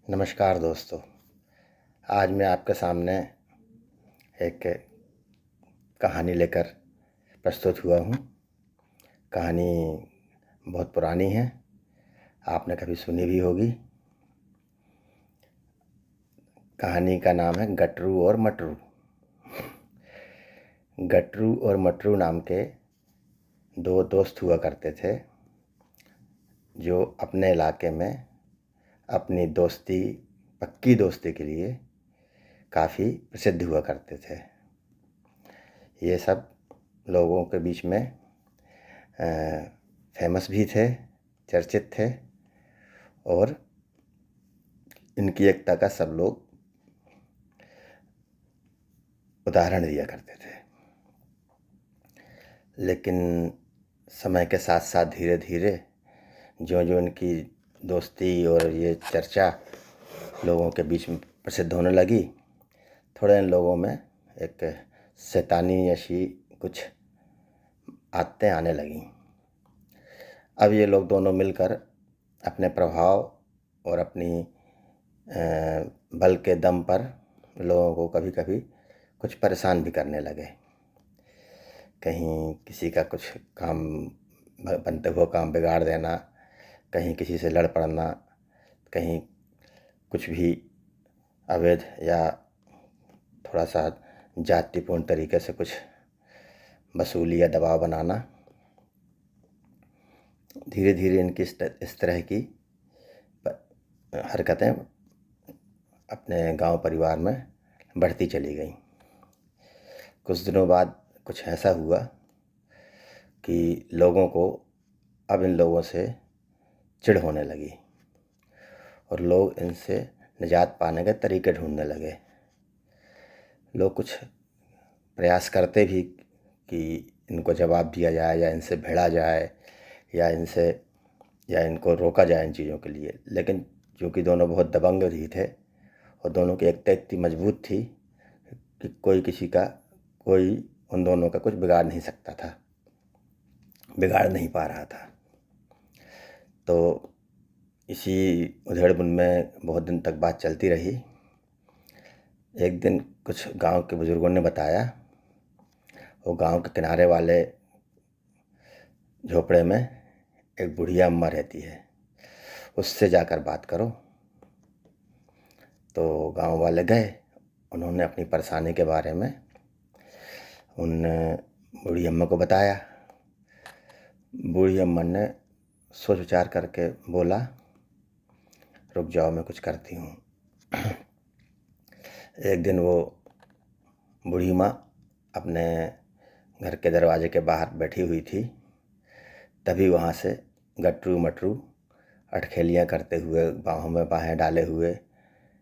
नमस्कार दोस्तों। आज मैं आपके सामने एक कहानी लेकर प्रस्तुत हुआ हूँ। कहानी बहुत पुरानी है, आपने कभी सुनी भी होगी। कहानी का नाम है गटरू और मटरू। गटरू और मटरू नाम के दो दोस्त हुआ करते थे, जो अपने इलाके में अपनी दोस्ती, पक्की दोस्ती के लिए काफ़ी प्रसिद्ध हुआ करते थे। ये सब लोगों के बीच में फेमस भी थे, चर्चित थे, और इनकी एकता का सब लोग उदाहरण दिया करते थे। लेकिन समय के साथ साथ धीरे धीरे जो इनकी दोस्ती और ये चर्चा लोगों के बीच में प्रसिद्ध होने लगी, थोड़े इन लोगों में एक शैतानी जैसी कुछ आदतें आने लगीं। अब ये लोग दोनों मिलकर अपने प्रभाव और अपनी बल के दम पर लोगों को कभी कभी कुछ परेशान भी करने लगे। कहीं किसी का कुछ काम बनते हुए काम बिगाड़ देना, कहीं किसी से लड़ पड़ना, कहीं कुछ भी अवैध या थोड़ा सा जातिपूर्ण तरीके से कुछ वसूली या दबाव बनाना। धीरे धीरे इनकी इस तरह की हरकतें अपने गांव परिवार में बढ़ती चली गई। कुछ दिनों बाद कुछ ऐसा हुआ कि लोगों को अब इन लोगों से चिढ़ होने लगी और लोग इनसे निजात पाने के तरीके ढूंढने लगे। लोग कुछ प्रयास करते भी कि इनको जवाब दिया जाए या इनसे भिड़ा जाए या इनको रोका जाए इन चीज़ों के लिए। लेकिन चूँकि दोनों बहुत दबंग भी थे और दोनों की एकता इतनी मजबूत थी कि कोई उन दोनों का कुछ बिगाड़ नहीं सकता था, बिगाड़ नहीं पा रहा था। तो इसी उधेड़-बुन में बहुत दिन तक बात चलती रही। एक दिन कुछ गांव के बुजुर्गों ने बताया, वो गांव के किनारे वाले झोपड़े में एक बुढ़िया अम्मा रहती है, उससे जाकर बात करो। तो गांव वाले गए, उन्होंने अपनी परेशानी के बारे में उन बूढ़ी अम्मा को बताया। बूढ़ी अम्मा ने सोच विचार करके बोला, रुक जाओ मैं कुछ करती हूँ। एक दिन वो बूढ़ी माँ अपने घर के दरवाजे के बाहर बैठी हुई थी, तभी वहाँ से गटरू मटरू अटखेलियाँ करते हुए, बाहों में बाहें डाले हुए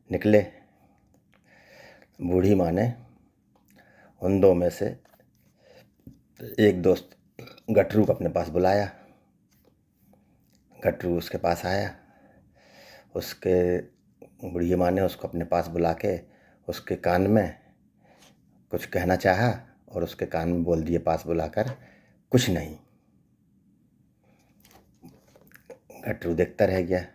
निकले। बूढ़ी माँ ने उन दो में से एक दोस्त गटरू को अपने पास बुलाया। गटरू उसके पास आया। बूढ़ी माँ ने उसको अपने पास बुला के उसके कान में कुछ कहना चाहा और उसके कान में बोल दिए पास बुलाकर, कुछ नहीं। गटरू देखता रह गया।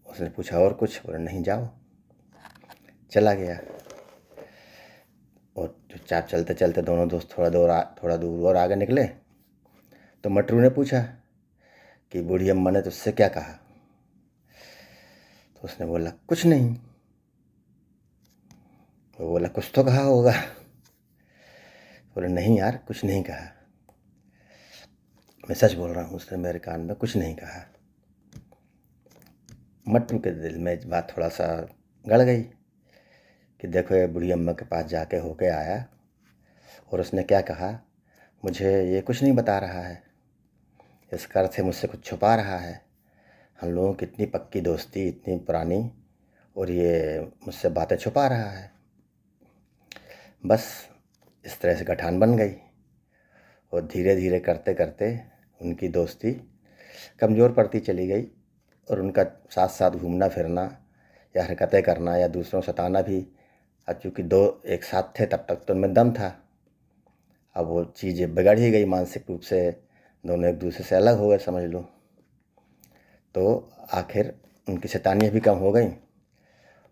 उसने पूछा और कुछ? बोला नहीं, जाओ। चला गया और चुपचाप चलते चलते दोनों दोस्त थोड़ा दूर और आगे निकले। तो मटरू ने पूछा कि बूढ़ी अम्मा ने तुझसे क्या कहा? तो उसने बोला कुछ नहीं। वो बोला कुछ तो कहा होगा। बोले नहीं यार, कुछ नहीं कहा, मैं सच बोल रहा हूँ, उसने मेरे कान में कुछ नहीं कहा। मटरू के दिल में बात थोड़ा सा गड़ गई कि देखो ये बूढ़ी अम्मा के पास जाके होके आया और उसने क्या कहा, मुझे ये कुछ नहीं बता रहा है, इसका अर्थ है मुझसे कुछ छुपा रहा है। हम लोगों की इतनी पक्की दोस्ती, इतनी पुरानी, और ये मुझसे बातें छुपा रहा है। बस इस तरह से गठान बन गई और धीरे धीरे करते करते उनकी दोस्ती कमज़ोर पड़ती चली गई और उनका साथ साथ घूमना फिरना या हरकतें करना या दूसरों को सताना भी, अब चूँकि दो एक साथ थे तब तक तो उनमें दम था। अब वो चीज़ें बिगड़ ही गई, मानसिक रूप से दोनों एक दूसरे से अलग हो गए समझ लो। तो आखिर उनकी शैतानियाँ भी कम हो गई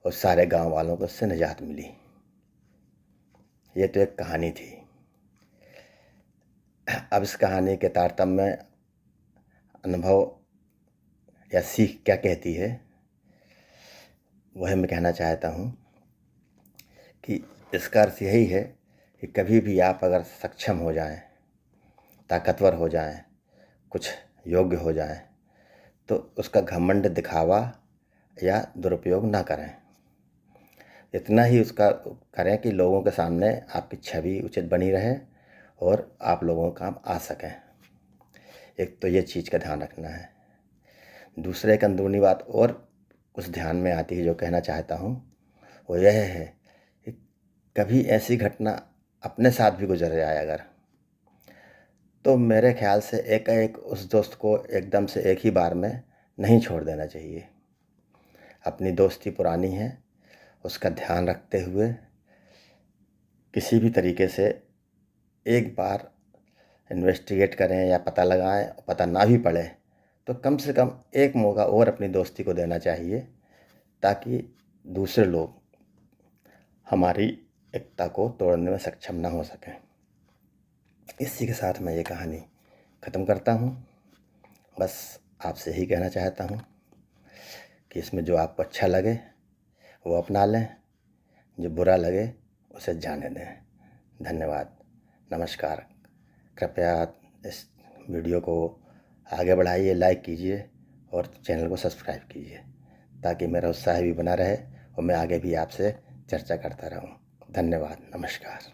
और सारे गांव वालों को उससे निजात मिली। ये तो एक कहानी थी। अब इस कहानी के तारतम्य में अनुभव या सीख क्या कहती है, वह मैं कहना चाहता हूँ कि इसका अर्थ यही है कि कभी भी आप अगर सक्षम हो जाएं, ताकतवर हो जाएं, कुछ योग्य हो जाएं, तो उसका घमंड, दिखावा या दुरुपयोग ना करें। इतना ही उसका करें कि लोगों के सामने आपकी छवि उचित बनी रहे और आप लोगों के काम आ सकें। एक तो ये चीज़ का ध्यान रखना है। दूसरे एक अंदरूनी बात और कुछ ध्यान में आती है जो कहना चाहता हूँ, वो यह है कि कभी ऐसी घटना अपने साथ भी गुजर जाए अगर, तो मेरे ख्याल से एकाएक उस दोस्त को एकदम से एक ही बार में नहीं छोड़ देना चाहिए। अपनी दोस्ती पुरानी है, उसका ध्यान रखते हुए किसी भी तरीके से एक बार इन्वेस्टिगेट करें या पता लगाएं। पता ना भी पड़े तो कम से कम एक मौका और अपनी दोस्ती को देना चाहिए, ताकि दूसरे लोग हमारी एकता को तोड़ने में सक्षम ना हो सकें। इसी के साथ मैं ये कहानी ख़त्म करता हूँ। बस आपसे ही कहना चाहता हूँ कि इसमें जो आपको अच्छा लगे वो अपना लें, जो बुरा लगे उसे जाने दें। धन्यवाद, नमस्कार। कृपया इस वीडियो को आगे बढ़ाइए, लाइक कीजिए और चैनल को सब्सक्राइब कीजिए, ताकि मेरा उत्साह भी बना रहे और मैं आगे भी आपसे चर्चा करता रहूं। धन्यवाद, नमस्कार।